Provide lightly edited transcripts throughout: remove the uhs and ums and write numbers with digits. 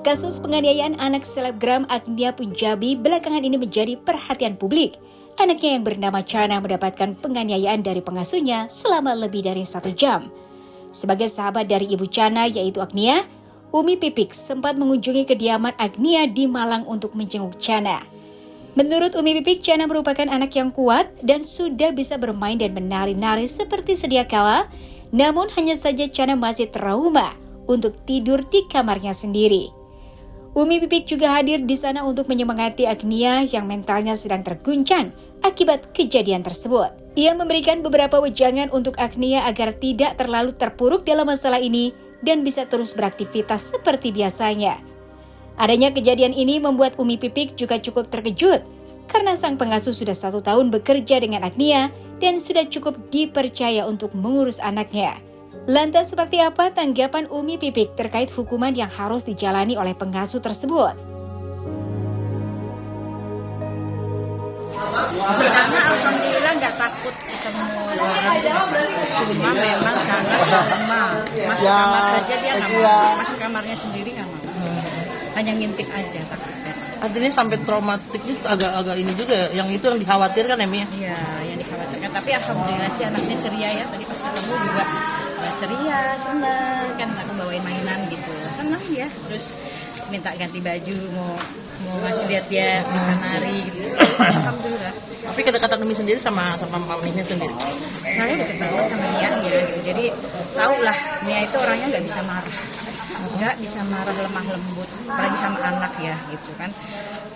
Kasus penganiayaan anak selebgram Agnia Punjabi belakangan ini menjadi perhatian publik. Anaknya yang bernama Chana mendapatkan penganiayaan dari pengasuhnya selama lebih dari 1 jam. Sebagai sahabat dari ibu Chana yaitu Agnia, Umi Pipik sempat mengunjungi kediaman Agnia di Malang untuk menjenguk Chana. Menurut Umi Pipik, Chana merupakan anak yang kuat dan sudah bisa bermain dan menari-nari seperti sedia kala, namun hanya saja Chana masih trauma untuk tidur di kamarnya sendiri. Umi Pipik juga hadir di sana untuk menyemangati Agnia yang mentalnya sedang terguncang akibat kejadian tersebut. Ia memberikan beberapa wejangan untuk Agnia agar tidak terlalu terpuruk dalam masalah ini dan bisa terus beraktivitas seperti biasanya. Adanya kejadian ini membuat Umi Pipik juga cukup terkejut karena sang pengasuh sudah 1 tahun bekerja dengan Agnia dan sudah cukup dipercaya untuk mengurus anaknya. Lantas seperti apa tanggapan Umi Pipik terkait hukuman yang harus dijalani oleh pengasuh tersebut? Karena alhamdulillah nggak takut ketemu orang, cuma memang sangat lemah. Masuk kamar saja dia nggak mau, masuk kamarnya sendiri nggak mau. Hanya ngintip aja takutnya. Artinya sampai traumatik itu agak ini juga, yang itu yang dikhawatirkan ya Mi? Iya, yang dikhawatirkan. Tapi alhamdulillah sih anaknya ceria ya. Tadi pas ketemu juga ceria, senang kan aku bawain mainan gitu. Senang ya. Terus minta ganti baju, mau ngasih lihat dia bisa nari gitu. Alhamdulillah. Tapi kedekatan Umi sendiri sama maminya sendiri? Saya deket banget sama Nia gitu. Jadi tahulah Nia itu orangnya nggak bisa marah. Nggak bisa marah lemah lembut, apalagi sama anak ya gitu kan.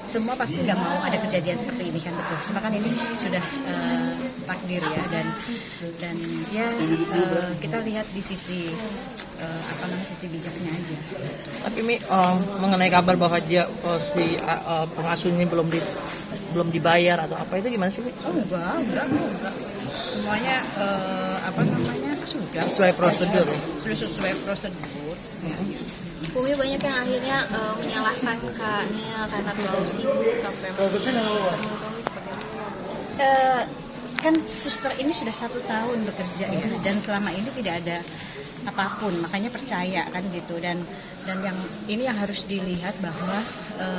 Semua pasti nggak mau ada kejadian seperti ini kan, betul. Cuma kan ini sudah takdir ya dan ya kita lihat di sisi sisi bijaknya aja. Tapi Mi, mengenai kabar bahwa dia si pengasuh ini belum dibayar atau apa itu gimana sih Mi? Oh enggak. Semuanya sudah sesuai prosedur. Sudah sesuai prosedur. Ya. Umi banyak yang akhirnya menyalahkan Kak Nia karena terlalu sibuk sampai suster Umi seperti apa? Kan suster ini sudah 1 tahun bekerja ya, dan selama ini tidak ada apapun, makanya percaya kan gitu. Dan yang ini yang harus dilihat bahwa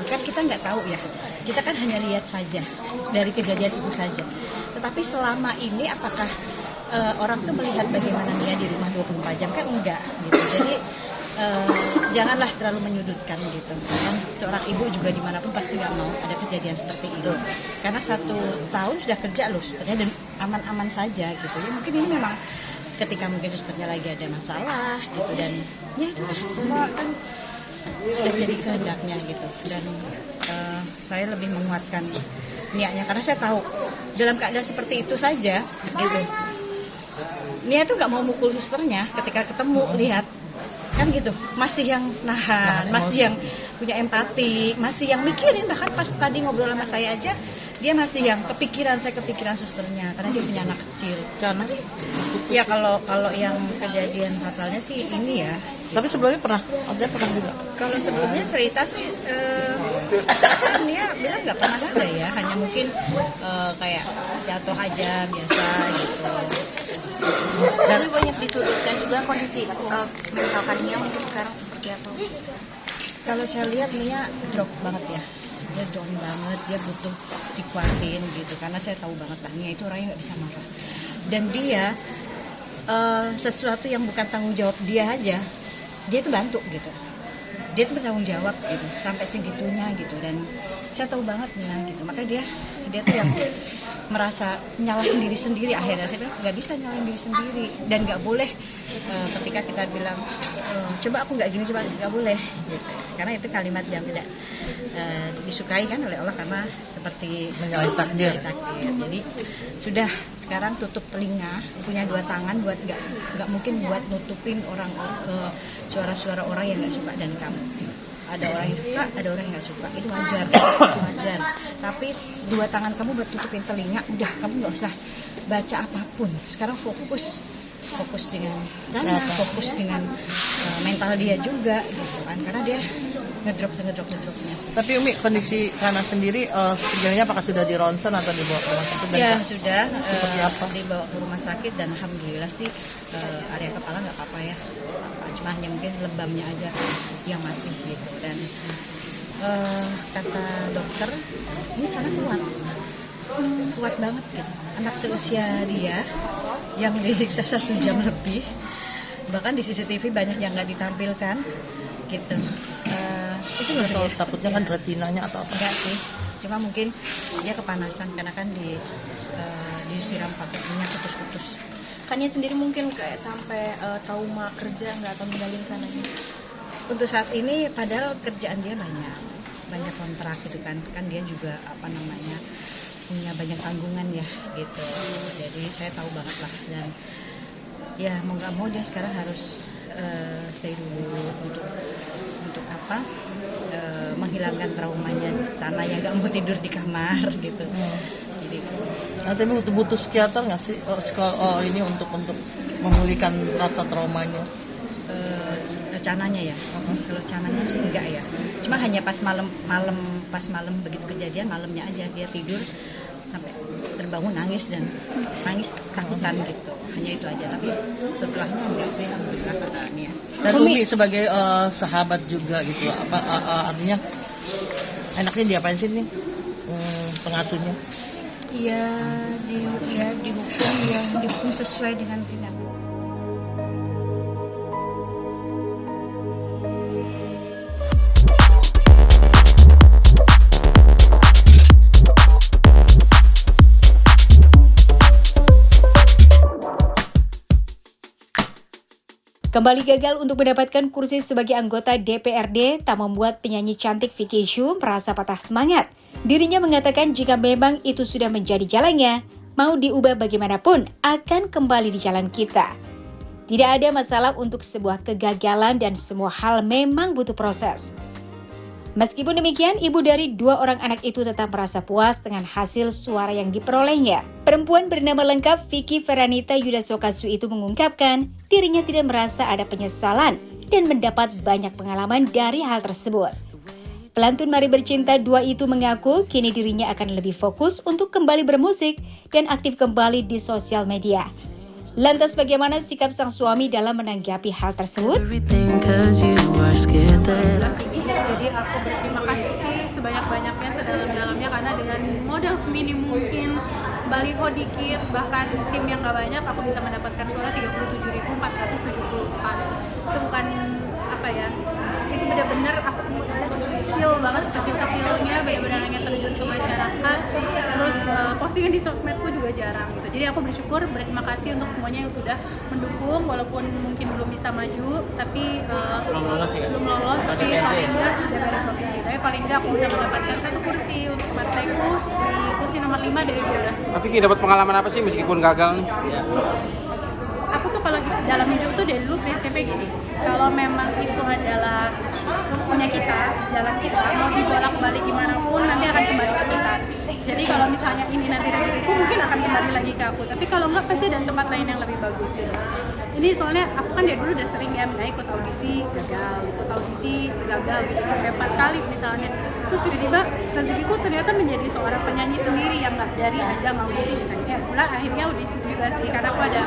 kan kita nggak tahu ya, kita kan hanya lihat saja dari kejadian itu saja. Tetapi selama ini apakah orang tuh melihat bagaimana Nia di rumah 24 jam kan enggak gitu. Jadi janganlah terlalu menyudutkan gitu kan. Seorang ibu juga dimanapun pasti nggak mau ada kejadian seperti itu karena 1 tahun sudah kerja loh susternya dan aman-aman saja gitu ya. Mungkin ini memang ketika mungkin susternya lagi ada masalah gitu, dan ya itu semua kan sudah jadi kehendaknya gitu. Dan saya lebih menguatkan niatnya karena saya tahu dalam keadaan seperti itu saja gitu Nia tuh nggak mau mukul susternya ketika ketemu, lihat kan gitu, masih yang nahan, masih yang punya empati, masih yang mikirin. Bahkan pas tadi ngobrol sama saya aja dia masih yang kepikiran susternya karena dia punya anak kecil. Karena ya kalau yang kejadian fatalnya sih ini ya. Tapi sebelumnya pernah juga. Kalau sebelumnya cerita sih Nia bilang nggak pernah ada ya, hanya mungkin kayak jatuh aja biasa gitu. Tapi banyak disudutkan juga kondisi mentalkan Nia mungkin sekarang seperti apa? Kalau saya lihat Nia drop banget ya, dia down banget, dia butuh dikuatin gitu. Karena saya tahu banget lah Nia itu orangnya nggak bisa marah, dan dia sesuatu yang bukan tanggung jawab dia aja, dia itu bantu gitu. Dia itu bertanggung jawab gitu sampai segitunya gitu. Dan saya tahu banget Nia gitu, makanya dia tuh yang merasa nyalahin diri sendiri. Akhirnya saya bilang nggak bisa nyalahin diri sendiri dan nggak boleh ketika kita bilang coba aku nggak gini, coba nggak boleh gitu. Karena itu kalimat yang tidak disukai kan oleh Allah karena seperti menyalahi takdir. Jadi sudah sekarang tutup telinga, punya 2 tangan buat nggak mungkin buat nutupin suara-suara orang yang nggak suka dan kamu. Ada orang yang suka, ada orang yang nggak suka, itu wajar. Tapi 2 tangan kamu buat tutupin telinga, udah kamu nggak usah baca apapun. Sekarang fokus dengan fokus dengan mental dia juga gitu kan, karena dia ngedropnya sih. Tapi Umi, kondisi Chana sendiri sebenarnya apakah sudah di ronsen atau dibawa ke rumah sakit? Ya sudah, dibawa ke rumah sakit dan alhamdulillah sih area kepala nggak apa-apa ya. hanya mungkin lebamnya aja yang masih gitu. Dan kata dokter ini cara kuat banget gitu. Anak seusia dia yang disiksa 1 jam lebih, bahkan di CCTV banyak yang nggak ditampilkan gitu. Itu luar biasa. Takutnya kan retinanya atau apa? Enggak sih, cuma mungkin dia kepanasan karena kan disiram pakai minyak putus-putus. Kannya sendiri mungkin kayak sampai trauma kerja nggak atau ninggalin sananya? Untuk saat ini padahal kerjaan dia banyak kontrak gitu kan dia juga punya banyak tanggungan ya gitu. Jadi saya tahu banget lah, dan ya mau nggak mau dia sekarang harus stay dulu untuk menghilangkan traumanya, karena ya nggak mau tidur di kamar gitu. Jadi Nanti butuh psikiater nggak sih ini untuk memulihkan rasa traumanya? Rencananya ya, kalau rencananya sih enggak ya, cuma hanya pas malam begitu kejadian, malamnya aja dia tidur sampai terbangun nangis takutan gitu, hanya itu aja. Tapi setelahnya enggak sih, alhamdulillah kata Nia. Dan Umi sebagai sahabat juga gitu, artinya enaknya diapain sih nih pengasuhnya? Iya, dihukum sesuai dengan tindakan. Kembali gagal untuk mendapatkan kursi sebagai anggota DPRD tak membuat penyanyi cantik Vicky Zhu merasa patah semangat. Dirinya mengatakan jika memang itu sudah menjadi jalannya, mau diubah bagaimanapun akan kembali di jalan kita. Tidak ada masalah untuk sebuah kegagalan dan semua hal memang butuh proses. Meskipun demikian, ibu dari 2 orang anak itu tetap merasa puas dengan hasil suara yang diperolehnya. Perempuan bernama lengkap Vicky Feranita Yudasokasu itu mengungkapkan dirinya tidak merasa ada penyesalan dan mendapat banyak pengalaman dari hal tersebut. Pelantun Mari Bercinta 2 itu mengaku kini dirinya akan lebih fokus untuk kembali bermusik dan aktif kembali di sosial media. Lantas bagaimana sikap sang suami dalam menanggapi hal tersebut? Jadi aku berterima kasih sebanyak-banyaknya, sedalam-dalamnya, karena dengan modal seminim mungkin, baliho dikit, bahkan tim yang gak banyak, aku bisa mendapatkan suara 37.474. Itu bukan itu benar-benar aku kecil banget, sekecil-kecilnya, benar-benar hanya terjun ke masyarakat. Terus postingan di sosmedku juga jarang gitu. Jadi aku berterima kasih untuk semuanya yang sudah mendukung, walaupun mungkin belum bisa maju, tapi belum lolos, tapi paling enggak DPR provinsi. Tapi paling enggak aku bisa mendapatkan 1 kursi untuk partaiku di kursi nomor 5 dari 12 kursi. Tapi dapat pengalaman apa sih meskipun gagal nih? Aku tuh kalau dalam hidup tuh dari dulu prinsipnya gini, kalau memang itu adalah punya kita, jalan kita, mau dibolak-balik gimana pun nanti akan kembali ke kita. Jadi kalau misalnya ini nanti rezekiku mungkin akan kembali lagi ke aku, tapi kalau enggak pasti ada tempat lain yang lebih bagus gitu. Ini soalnya aku kan dari dulu udah sering ya ikut audisi gagal gitu sampai 4 kali misalnya. Terus tiba-tiba rezekiku ternyata menjadi seorang penyanyi sendiri yang nggak dari ajang audisi misalnya. Sebenarnya akhirnya audisi juga sih, karena aku ada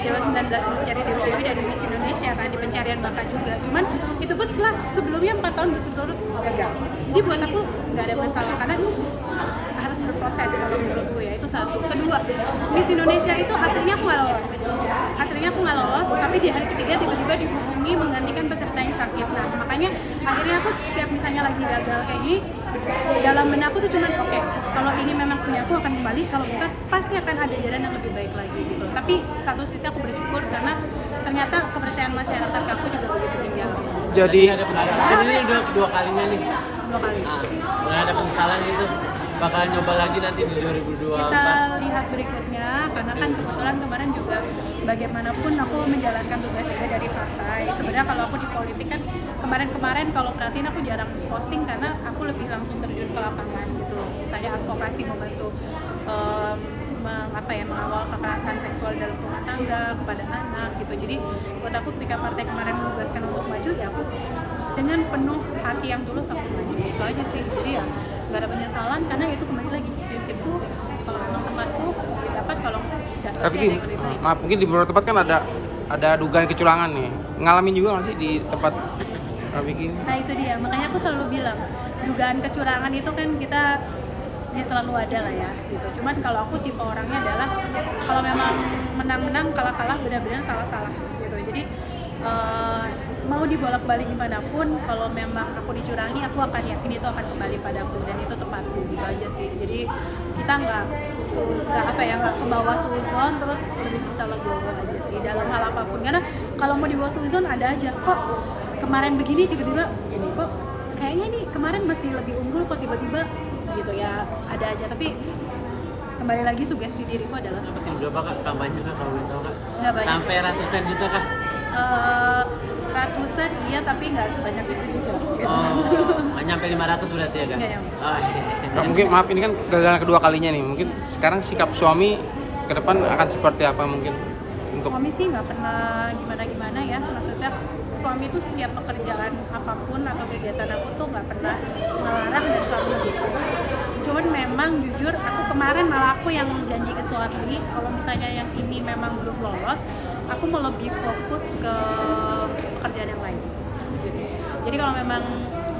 Dewa 19 mencari Dewi dan Miss Indonesia kan di pencarian bakat juga. Cuman itu pun sebelumnya 4 tahun berturut-turut gagal. Jadi buat aku nggak ada masalah, karena harus berproses kalau menurutku ya, itu satu. Kedua, Miss Indonesia itu hasilnya aku nggak lolos, tapi di hari ketiga tiba-tiba dihubungi menggantikan peserta yang sakit. Nah makanya akhirnya aku setiap misalnya lagi gagal kayak gini, dalam benakku tuh cuman oke, kalau ini memang punya aku akan kembali, kalau bukan pasti akan ada jalan yang lebih baik lagi gitu. Tapi satu sisi aku bersyukur karena ternyata kepercayaan masyarakat ke aku juga begitu tinggi. Jadi ada penyesalan. Jadi ini udah 2 kalinya nih. 2 kali. Mulai ada penyesalan itu bakal nyoba lagi nanti di 2024. Kita lihat berikutnya, karena kan kebetulan kemarin juga bagaimanapun aku menjalankan tugas juga dari partai. Sebenarnya kalau aku di politik kan kemarin kalau perhatiin aku jarang posting karena aku lebih langsung terjun ke lapangan gitu loh. Misalnya advokasi membantu mengawal kekerasan seksual dalam rumah tangga kepada anak gitu. Jadi buat aku ketika partai kemarin menugaskan untuk maju, ya aku dengan penuh hati yang tulus aku maju, itu aja sih. Jadi ya gak ada penyesalan, karena itu kembali lagi prinsipku, kalau memang tempatku dapat, kalau enggak tapi mungkin di beberapa tempat kan ada ada dugaan kecurangan nih. Ngalamin juga nggak sih di tempat bikin? Nah itu dia, makanya aku selalu bilang dugaan kecurangan itu kan kita ya selalu ada lah ya gitu. Cuman kalau aku tipe orangnya adalah kalau memang menang-menang, kalah-kalah, benar-benar salah-salah gitu. Jadi mau dibolak-balik gimana pun, kalau memang aku dicurangi, aku akan yakin itu akan kembali padaku dan itu tepatku gitu aja sih. Jadi kita nggak ke bawah suzon, terus lebih bisa legowo aja sih dalam hal apapun. Karena kalau mau dibawa suzon ada aja kok kemarin begini tiba-tiba jadi kok kayaknya nih kemarin masih lebih unggul kok tiba-tiba gitu ya, ada aja. Tapi kembali lagi sugesti diriku adalah Masih berapa kak kampanye kak kalau boleh tahu kak? Nggak banyak. Sampai ratusan juta kak? Ratusan iya, tapi nggak sebanyak itu juga gitu. Oh, nggak nyampe 500 berarti ya kak? Nggak nyampe. Oh, iya. Kak, mungkin maaf ini kan gagal kedua kalinya nih. Mungkin sekarang sikap suami ke depan akan seperti apa mungkin untuk Suami sih nggak pernah gimana-gimana ya, maksudnya suami itu setiap pekerjaan apapun atau kegiatan aku tuh nggak pernah melarang dan selalu mendukung. Cuman memang jujur aku kemarin malah aku yang janji ke suami kalau misalnya yang ini memang belum lolos, aku mau lebih fokus ke pekerjaan yang lain. Jadi kalau memang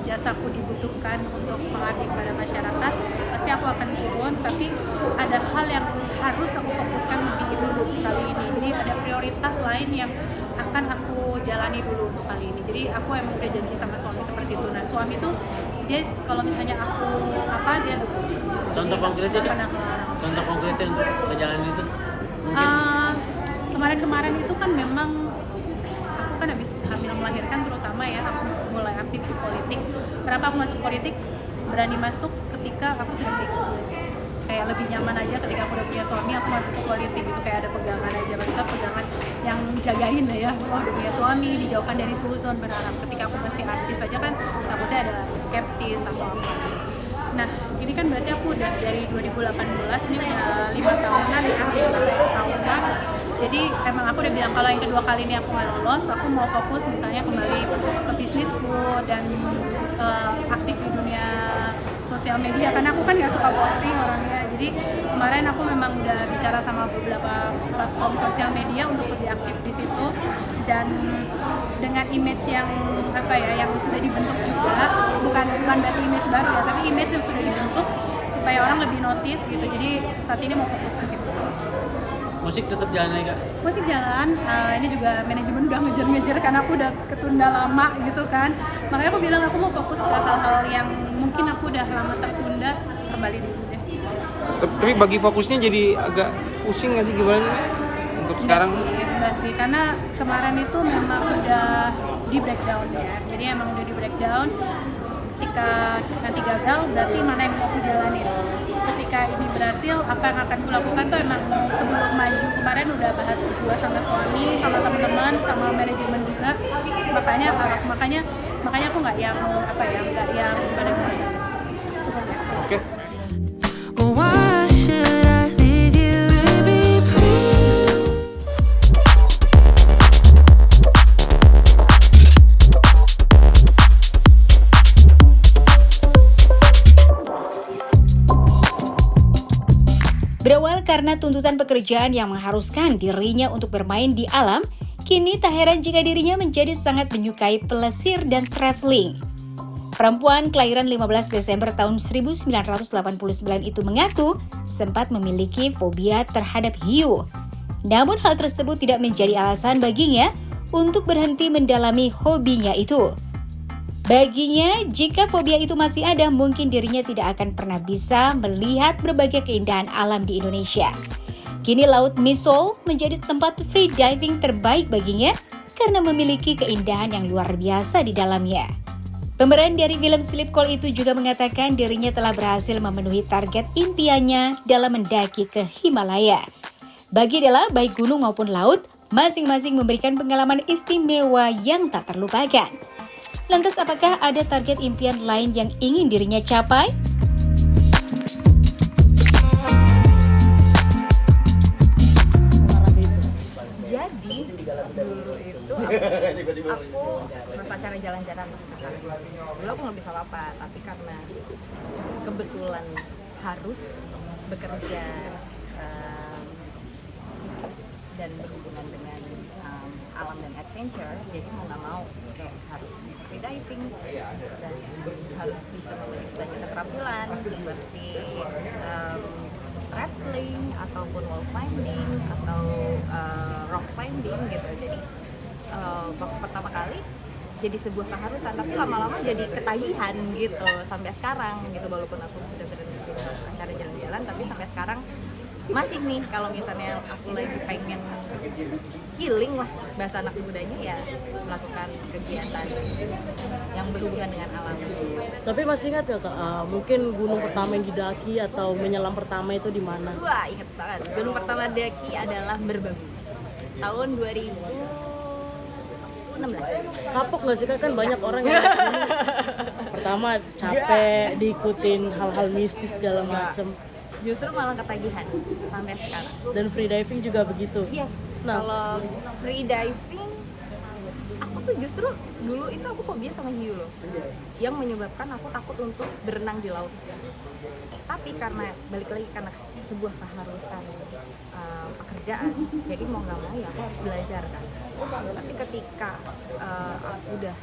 jasaku dibutuhkan untuk mengabdi kepada masyarakat, pasti aku akan turun, tapi ada hal yang harus aku fokuskan lebih dulu kali ini. Jadi ada prioritas lain yang akan aku jalani dulu untuk kali ini. Jadi aku emang udah janji sama suami seperti itu. Nah suami tuh dia kalau misalnya aku dia dukung. Contoh konkretnya Nggak kak? pernah ngelarang. Contoh konkretnya untuk perjalanan itu? Mungkin? Kemarin itu kan memang aku kan habis hamil melahirkan, terutama ya aku mulai aktif di politik. Kenapa aku masuk politik? Berani masuk ketika aku sudah menikah. Kayak lebih nyaman aja ketika aku udah punya suami, aku masuk ke politik gitu, kayak ada pegangan aja, maksudnya pegangan yang jagain lah ya. Oh udah punya suami, dijauhkan dari suzon, berharap. Ketika aku masih artis aja kan takutnya ada skeptis atau apa. Nah ini kan berarti aku udah dari 2018, ini udah 5 tahunan ya, 5 tahunan. Jadi emang aku udah bilang kalau yang kedua kali ini aku nggak lolos, aku mau fokus misalnya kembali ke bisnisku dan aktif di dunia sosial media, karena aku kan nggak suka posting orangnya. Jadi kemarin aku memang udah bicara sama beberapa platform sosial media untuk lebih aktif di situ, dan dengan image yang yang sudah dibentuk juga, bukan berarti image baru ya, tapi image yang sudah dibentuk supaya orang lebih notice gitu. Jadi saat ini mau fokus ke situ. Musik tetap jalan ya kak? Musik jalan, ini juga manajemen udah ngejar-ngejar karena aku udah ketunda lama gitu kan. Makanya aku bilang aku mau fokus ke hal-hal yang mungkin aku udah lama tertunda, kembali dulu deh. tapi bagi fokusnya jadi agak pusing nggak sih gimana nih untuk sekarang? Enggak sih, karena kemarin itu memang udah di breakdown ya. Jadi emang udah di breakdown. Ketika nanti gagal, berarti mana yang mau aku jalanin. Ketika ini berhasil, apa yang akan aku lakukan tuh emang sebelum maju kemarin udah bahas berdua sama suami, sama teman-teman, sama manajemen juga. Makanya aku nggak yang gimana. Oke. Why should I leave you, baby, please? Berawal karena tuntutan pekerjaan yang mengharuskan dirinya untuk bermain di alam, kini tak heran jika dirinya menjadi sangat menyukai pelesir dan traveling. Perempuan kelahiran 15 Desember tahun 1989 itu mengaku sempat memiliki fobia terhadap hiu. Namun hal tersebut tidak menjadi alasan baginya untuk berhenti mendalami hobinya itu. Baginya, jika fobia itu masih ada, mungkin dirinya tidak akan pernah bisa melihat berbagai keindahan alam di Indonesia. Kini Laut Misol menjadi tempat free diving terbaik baginya karena memiliki keindahan yang luar biasa di dalamnya. Pemeran dari film Sleep Call itu juga mengatakan dirinya telah berhasil memenuhi target impiannya dalam mendaki ke Himalaya. Bagi Della, baik gunung maupun laut, masing-masing memberikan pengalaman istimewa yang tak terlupakan. Lantas apakah ada target impian lain yang ingin dirinya capai? Jadi dulu itu aku masa cara jalan-jalan ke sana. Dulu aku nggak bisa apa-apa, tapi karena kebetulan harus bekerja dan berhubungan dengan alam dan adventure, jadi mau nggak mau kayak harus bisa free diving dan harus bisa memiliki banyak keterampilan seperti rappelling ataupun wall climbing atau rock climbing gitu. Jadi waktu pertama kali jadi sebuah keharusan, tapi lama-lama jadi ketagihan gitu sampai sekarang gitu. Walaupun aku sudah berhenti acara jalan-jalan, tapi sampai sekarang masih nih kalau misalnya aku lagi pengen healing lah bahasa anak mudanya, ya melakukan kegiatan yang berhubungan dengan alam. Tapi masih ingat ya Kak, mungkin gunung pertama yang didaki atau menyelam pertama itu di mana? Wah, inget banget. Gunung pertama daki adalah Merbabu tahun 2016. Kapok nggak sih Kak, kan banyak orang yang pertama capek diikutin hal-hal mistis segala macem. Justru malah ketagihan sampai sekarang. Dan free diving juga begitu. Yes. Nah. Kalau free diving, aku tuh justru dulu itu aku fobia sama hiu loh, yang menyebabkan aku takut untuk berenang di laut. Tapi karena balik lagi karena sebuah keharusan pekerjaan, jadi mau nggak mau ya aku harus belajar kan. Tapi ketika aku udah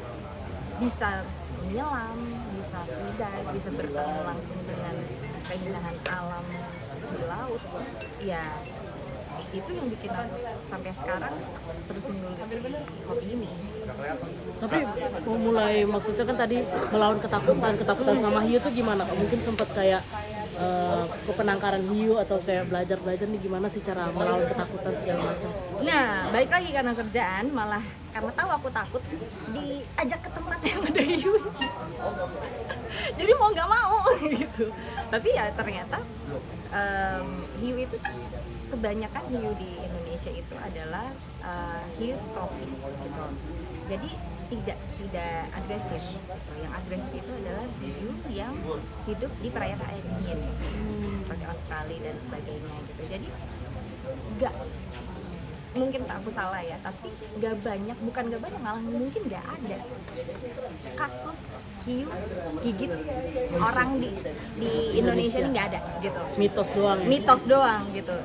bisa menyelam, bisa free dive, bisa bertemu langsung dengan keindahan alam di laut, ya itu yang bikin aku sampai sekarang terus menggeluti hobi ini. Tapi mau mulai, maksudnya kan tadi melawan ketakutan sama hiu tuh gimana Kak? Mungkin sempat kayak kepenangkaran hiu atau kayak belajar nih gimana sih cara melawan ketakutan segala macam. Nah, balik lagi karena kerjaan, malah karena tahu aku takut diajak ke tempat yang ada hiu. Jadi mau nggak mau gitu. Tapi ya ternyata hiu itu, kebanyakan hiu di Indonesia itu adalah hiu tropis gitu. Jadi tidak agresif. Yang agresif itu adalah hiu yang hidup di perairan air dingin seperti Australia dan sebagainya gitu. Jadi nggak, mungkin aku salah ya, tapi bukan nggak banyak, malah mungkin nggak ada kasus hiu gigit orang di Indonesia ini, nggak ada gitu. Mitos doang gitu.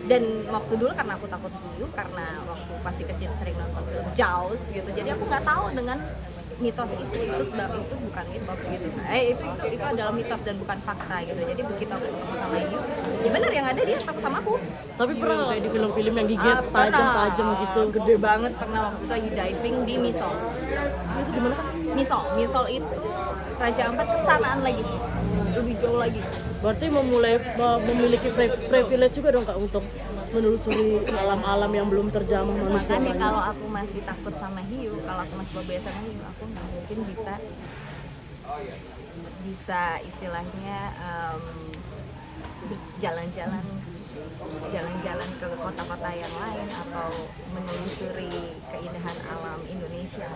Dan waktu dulu karena aku takut hiu, karena waktu masih kecil sering nonton film Jaws gitu, jadi aku nggak tahu dengan mitos itu bukan mitos gitu. Itu adalah mitos dan bukan fakta gitu. Jadi begitu aku ketemu sama hiu, ya benar yang ada dia takut sama aku. Tapi pernah nggak kayak di film-film yang gigit tajam-tajam gitu? Gede banget, pernah waktu itu lagi diving di Misol. Itu di mana Kak? Misol itu Raja Ampat kesanaan lagi, lebih jauh lagi. Berarti memiliki privilege juga dong Kak untuk menelusuri alam-alam yang belum terjamah manusia. Makanya kalau aku masih takut sama hiu, kalau aku masih fobia sama hiu, aku nggak mungkin bisa istilahnya jalan-jalan ke kota-kota yang lain atau menelusuri keindahan alam Indonesia.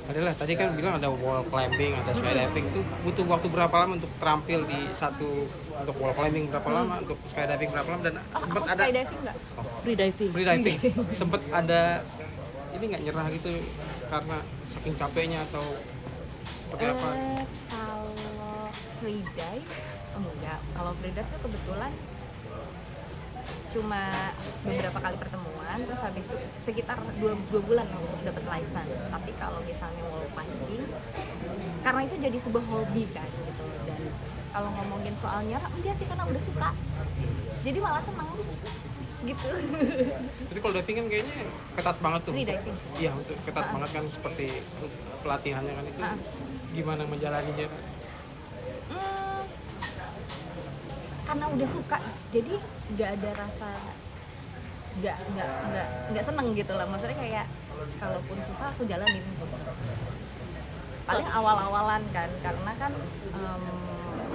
Adalah tadi kan bilang ada wall climbing, ada skydiving, itu butuh waktu berapa lama untuk terampil di satu, untuk wall climbing berapa lama, untuk skydiving berapa lama, dan sempat ada skydiving nggak? Free diving. Sempat ada ini nggak nyerah gitu karena saking capeknya atau seperti apa? Kalau free dive enggak. Kalau free dive tuh kebetulan cuma beberapa kali pertemuan, terus habis itu sekitar 2 bulan untuk dapat license. Tapi kalau misalnya wall climbing, karena itu jadi sebuah hobi kan gitu, dan kalau ngomongin soal nyerah enggak sih, karena udah suka, jadi malah seneng gitu. Jadi kalau diving kan kayaknya ketat banget tuh. Free diving. Iya, untuk ketat banget kan, seperti pelatihannya kan itu. Gimana menjalaninya? Karena udah suka, jadi nggak ada rasa nggak seneng gitu lah. Maksudnya kayak kalaupun susah aku jalanin gitu. Paling awal-awalan kan, karena kan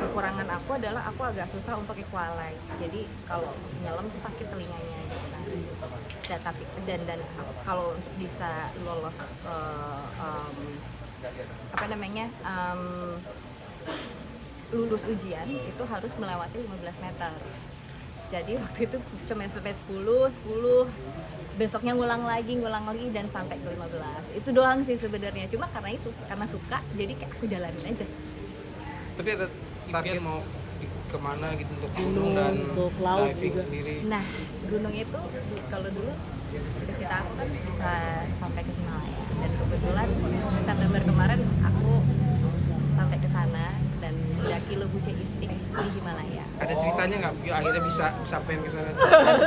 kekurangan aku adalah aku agak susah untuk equalize. Jadi kalau nyelam tuh sakit telinganya gitu kan. Dan kalau untuk bisa lolos lulus ujian itu harus melewati 15 meter. Jadi waktu itu cuma sampai 10, besoknya ngulang lagi dan sampai ke 15. Itu doang sih sebenarnya. Cuma karena suka, jadi kayak aku jalanin aja. Tapi ada target mau kemana gitu untuk gunung dan untuk laut diving juga. sendiri? Nah, gunung itu kalau dulu cita-cita aku kan bisa sampai ke Himalaya, dan kebetulan September kemarin aku sampai ke sana dan mendaki Lobuche East Peak di Himalaya. Ada ceritanya nggak akhirnya bisa sampein ke sana?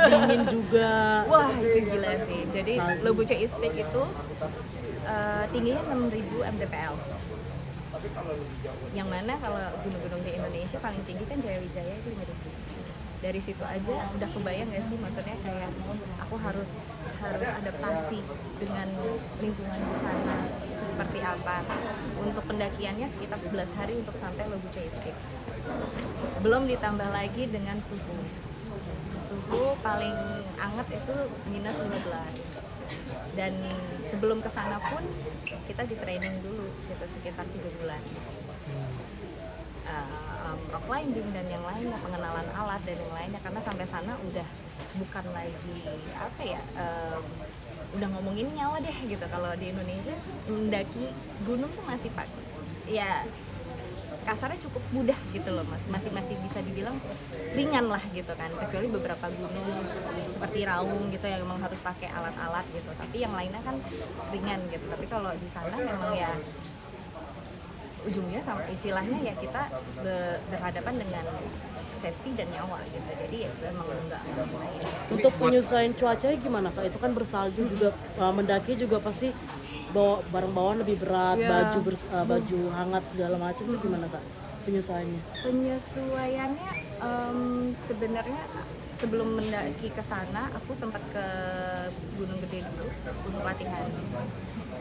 Dingin juga. Wah, itu gila sih. Jadi Lobuche East Peak itu tingginya 6.000 mdpl. Yang mana kalau gunung-gunung di Indonesia paling tinggi kan Jayawijaya itu 5.000. Dari situ aja udah kebayang gak sih, maksudnya kayak aku harus adaptasi dengan lingkungan di sana itu seperti apa. Untuk pendakiannya sekitar 11 hari untuk sampai Lobuche East Peak. Belum ditambah lagi dengan suhu. Suhu paling anget itu minus 15. Dan sebelum kesana pun kita di training dulu gitu sekitar 3 bulan. Rock climbing dan yang lainnya, pengenalan alat dan yang lainnya, karena sampai sana udah bukan lagi apa ya, udah ngomongin nyawa deh gitu. Kalau di Indonesia mendaki gunung tuh masih ya kasarnya cukup mudah gitu loh, masih bisa dibilang ringan lah gitu kan, kecuali beberapa gunung seperti Raung gitu yang memang harus pakai alat-alat gitu, tapi yang lainnya kan ringan gitu. Tapi kalau di sana memang ya ujungnya sama istilahnya ya kita berhadapan dengan safety dan nyawa gitu, jadi ya memang enggak main. Untuk penyesuaian cuacanya gimana Kak? Itu kan bersalju juga, mendaki juga pasti bawa barang bawaan lebih berat, baju hangat segala macam. Itu gimana Kak penyesuaiannya? Penyesuaiannya sebenarnya sebelum mendaki ke sana aku sempat ke Gunung Gede dulu untuk latihan,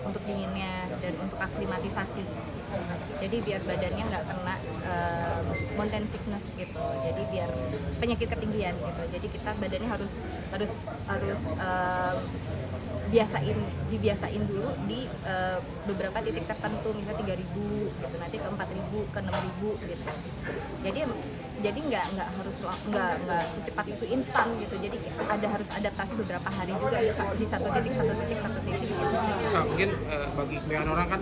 untuk dinginnya dan untuk aklimatisasi. Jadi biar badannya nggak kena mountain sickness gitu. Jadi biar penyakit ketinggian gitu. Jadi kita badannya harus dibiasain dulu di beberapa titik tertentu, misalnya 3.000 gitu, nanti ke 4.000, ke 6.000 gitu. Jadi nggak secepat itu instan gitu. Jadi harus adaptasi beberapa hari juga di satu titik gitu sih. Nah, mungkin bagi kebanyakan orang kan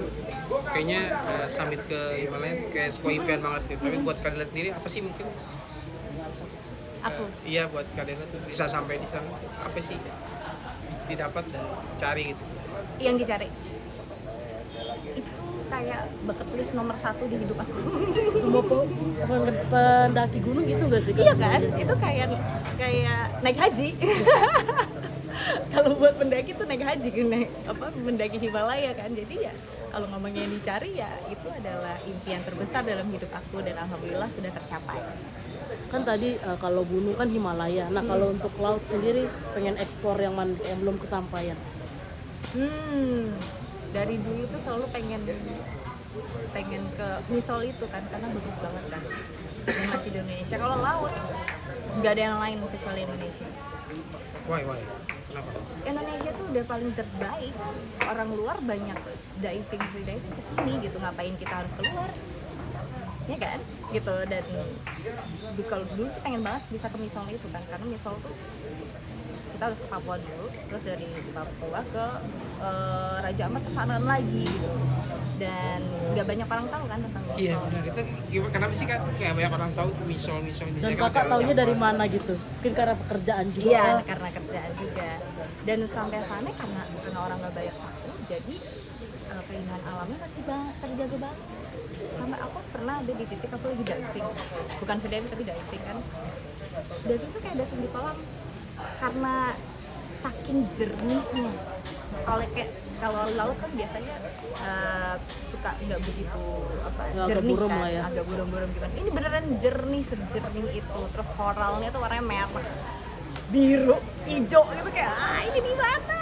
kayaknya summit ke Himalaya kayak sebuah impian banget gitu. Tapi buat Kadela sendiri apa sih mungkin? Aku Iya, buat Kadela tuh bisa sampai di sana apa sih didapat dan dicari gitu? yang dicari itu kayak bucket list nomor 1 di hidup aku. Semua pendaki gunung gitu gak sih Kak? Iya kan, itu kayak naik haji. Kalau buat pendaki tuh naik haji, mendaki Himalaya kan. Jadi ya kalau ngomongnya yang dicari ya itu adalah impian terbesar dalam hidup aku, dan alhamdulillah sudah tercapai. Kan tadi kalau gunung kan Himalaya. Nah kalau untuk laut sendiri pengen eksplor yang belum kesampaian. Dari dulu tuh selalu pengen ke Misol itu kan, karena bagus banget kan. Yang masih di Indonesia. Kalau laut nggak ada yang lain kecuali Indonesia. Why? Kenapa? Indonesia tuh udah paling terbaik. Orang luar banyak free diving kesini gitu. Ngapain kita harus keluar? Ya kan? Gitu. Dan kalau dulu tuh pengen banget bisa ke Misol itu kan, karena Misol tuh kita harus ke Papua dulu, terus dari Papua ke Raja Ampat kesanan lagi gitu. Dan nggak banyak orang tahu kan tentang Misol. Iya benar, itu gimana, kenapa sih kan kayak banyak orang tahu Misol Dan Kakak taunya dari mana gitu? Mungkin karena pekerjaan juga? Iya, karena kerjaan juga. Dan sampai sana karena orang nggak banyak tahu, jadi keindahan alamnya masih terjaga banget. Sampai aku pernah ada di titik aku lagi diving, bukan free diving tapi diving kan. Diving tuh kayak diving di kolam, karena saking jernihnya. Kalau laut kan biasanya suka nggak begitu jernih buram kan, lah ya. agak buram-buram gimana. Ini beneran jernih, sejernih itu. Terus koralnya tuh warnanya merah, biru, hijau gitu, kayak ini di mana?